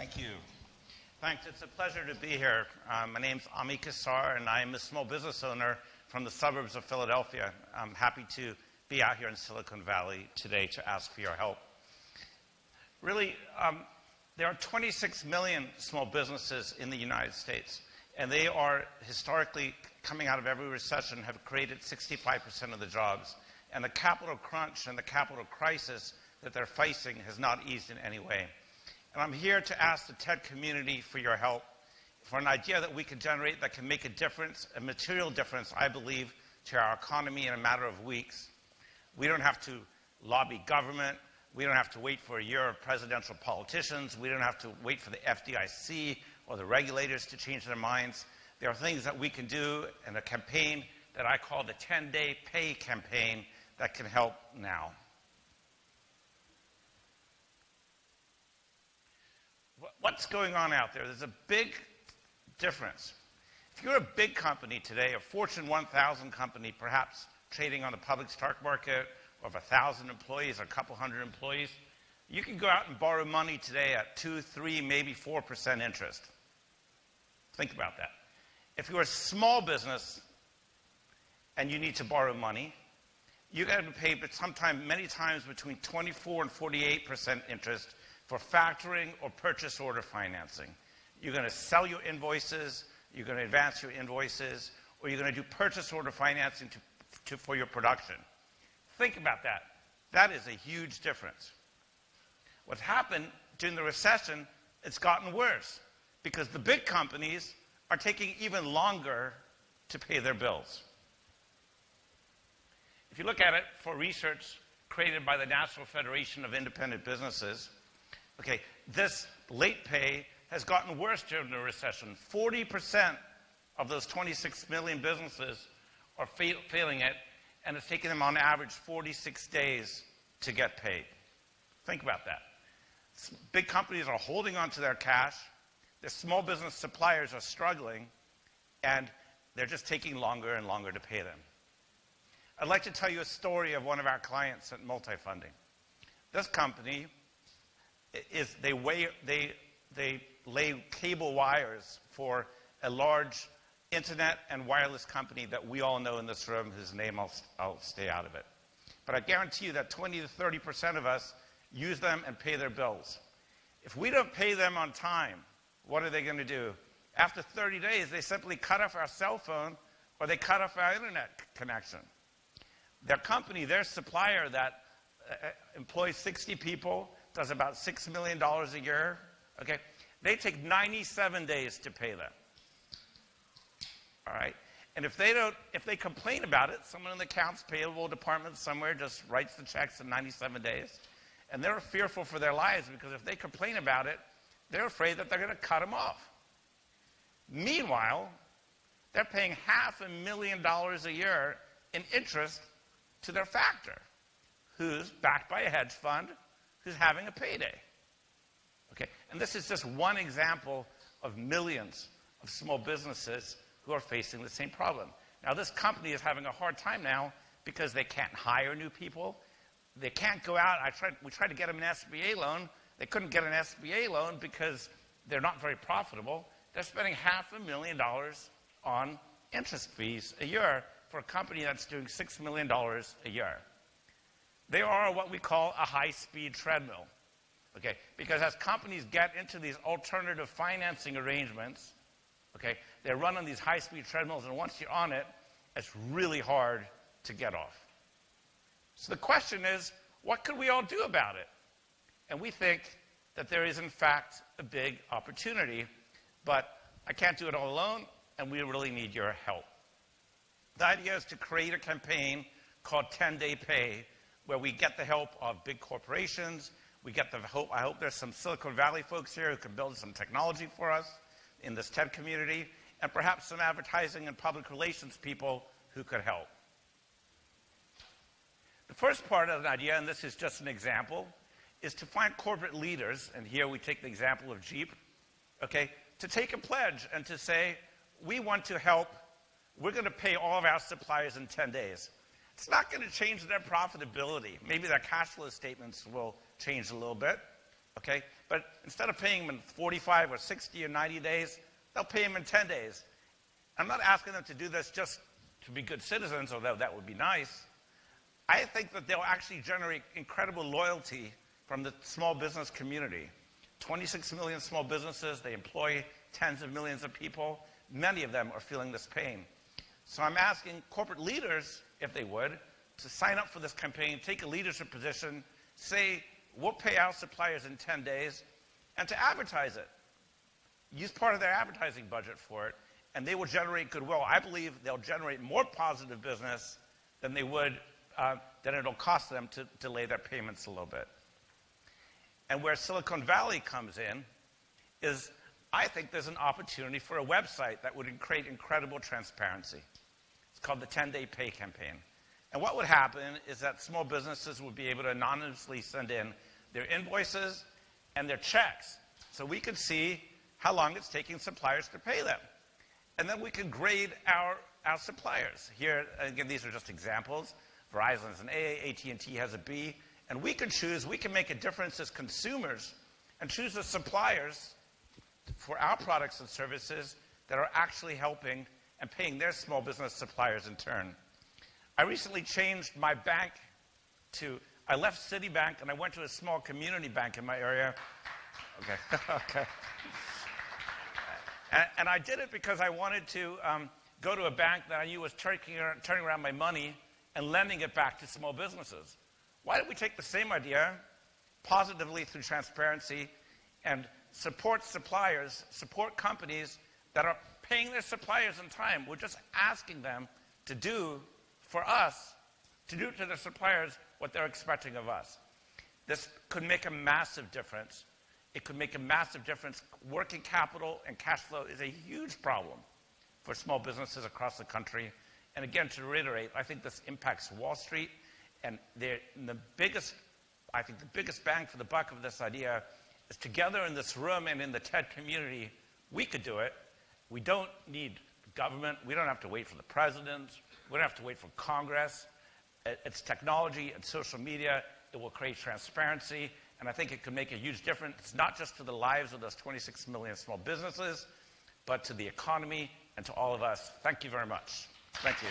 Thank you. Thanks. It's a pleasure to be here. My name's Kassar, and I'm a small business owner from the suburbs of Philadelphia. I'm happy to be out here in Silicon Valley today to ask for your help. Really, there are 26 million small businesses in the United States, and they are historically, coming out of every recession, have created 65% of the jobs. And the capital crunch and the capital crisis that they're facing has not eased in any way. And I'm here to ask the TED community for your help, for an idea that we can generate that can make a difference, a material difference, I believe, to our economy in a matter of weeks. We don't have to lobby government. We don't have to wait for a year of presidential politicians. We don't have to wait for the FDIC or the regulators to change their minds. There are things that we can do in a campaign that I call the 10-day pay campaign that can help now. What's going on out there? There's a big difference. If you're a big company today, a Fortune 1000 company, perhaps trading on the public stock market, of 1,000 employees, or a couple hundred employees, you can go out and borrow money today at 2, 3, maybe 4% interest. Think about that. If you're a small business and you need to borrow money, you got to pay many times between 24 and 48% interest for factoring or purchase order financing. You're going to sell your invoices, you're going to advance your invoices, or you're going to do purchase order financing for your production. Think about that. That is a huge difference. What's happened during the recession, it's gotten worse because the big companies are taking even longer to pay their bills. If you look at it for research created by the National Federation of Independent Businesses, okay, this late pay has gotten worse during the recession. 40% of those 26 million businesses are failing it, and it's taking them on average 46 days to get paid. Think about that. Big companies are holding on to their cash. The small business suppliers are struggling, and they're just taking longer and longer to pay them. I'd like to tell you a story of one of our clients at Multifunding. This company they lay cable wires for a large internet and wireless company that we all know in this room, whose name I'll stay out of it. But I guarantee you that 20 to 30% of us use them and pay their bills. If we don't pay them on time, what are they going to do? After 30 days, they simply cut off our cell phone or they cut off our internet connection. Their company, their supplier that employs 60 people, does about $6 million a year, okay? They take 97 days to pay them. All right? And if they complain about it, someone in the accounts payable department somewhere just writes the checks in 97 days. And they're fearful for their lives because if they complain about it, they're afraid that they're going to cut them off. Meanwhile, they're paying $500,000 a year in interest to their factor, who's backed by a hedge fund, who's having a payday. Okay? And this is just one example of millions of small businesses who are facing the same problem. Now, this company is having a hard time now because they can't hire new people. They can't go out. We tried to get them an SBA loan. They couldn't get an SBA loan because they're not very profitable. They're spending $500,000 on interest fees a year for a company that's doing $6 million a year. They are what we call a high-speed treadmill, okay? Because as companies get into these alternative financing arrangements, okay, they run on these high-speed treadmills, and once you're on it, it's really hard to get off. So the question is, what could we all do about it? And we think that there is, in fact, a big opportunity, but I can't do it all alone, and we really need your help. The idea is to create a campaign called 10-Day Pay, where we get the help of big corporations. We get the help. I hope there's some Silicon Valley folks here who can build some technology for us in this TED community, and perhaps some advertising and public relations people who could help. The first part of the idea, and this is just an example, is to find corporate leaders, and here we take the example of Jeep, okay, to take a pledge and to say, we want to help. We're going to pay all of our suppliers in 10 days. It's not going to change their profitability. Maybe their cash flow statements will change a little bit, okay? But instead of paying them in 45 or 60 or 90 days, they'll pay them in 10 days. I'm not asking them to do this just to be good citizens, although that would be nice. I think that they'll actually generate incredible loyalty from the small business community. 26 million small businesses, they employ tens of millions of people. Many of them are feeling this pain. So I'm asking corporate leaders, if they would, to sign up for this campaign, take a leadership position, say, we'll pay our suppliers in 10 days, and to advertise it. Use part of their advertising budget for it, and they will generate goodwill. I believe they'll generate more positive business than they would, than it'll cost them to delay their payments a little bit. And where Silicon Valley comes in is, I think there's an opportunity for a website that would create incredible transparency. It's called the 10-Day Pay Campaign. And what would happen is that small businesses would be able to anonymously send in their invoices and their checks. So we could see how long it's taking suppliers to pay them. And then we could grade our suppliers. Here, again, these are just examples. Verizon is an A, AT&T has a B. And we can choose, we can make a difference as consumers and choose the suppliers for our products and services that are actually helping and paying their small business suppliers in turn. I recently changed my bank I left Citibank and I went to a small community bank in my area. Okay, okay. And I did it because I wanted to go to a bank that I knew was turning around my money and lending it back to small businesses. Why don't we take the same idea positively through transparency and support suppliers, support companies that are paying their suppliers in time? We're just asking them to do for us, to do to their suppliers what they're expecting of us. This could make a massive difference. It could make a massive difference. Working capital and cash flow is a huge problem for small businesses across the country. And again, to reiterate, I think this impacts Wall Street. And I think the biggest bang for the buck of this idea is together in this room and in the TED community, we could do it. We don't need government. We don't have to wait for the president. We don't have to wait for Congress. It's technology and social media. It will create transparency. And I think it could make a huge difference, not just to the lives of those 26 million small businesses, but to the economy and to all of us. Thank you very much. Thank you.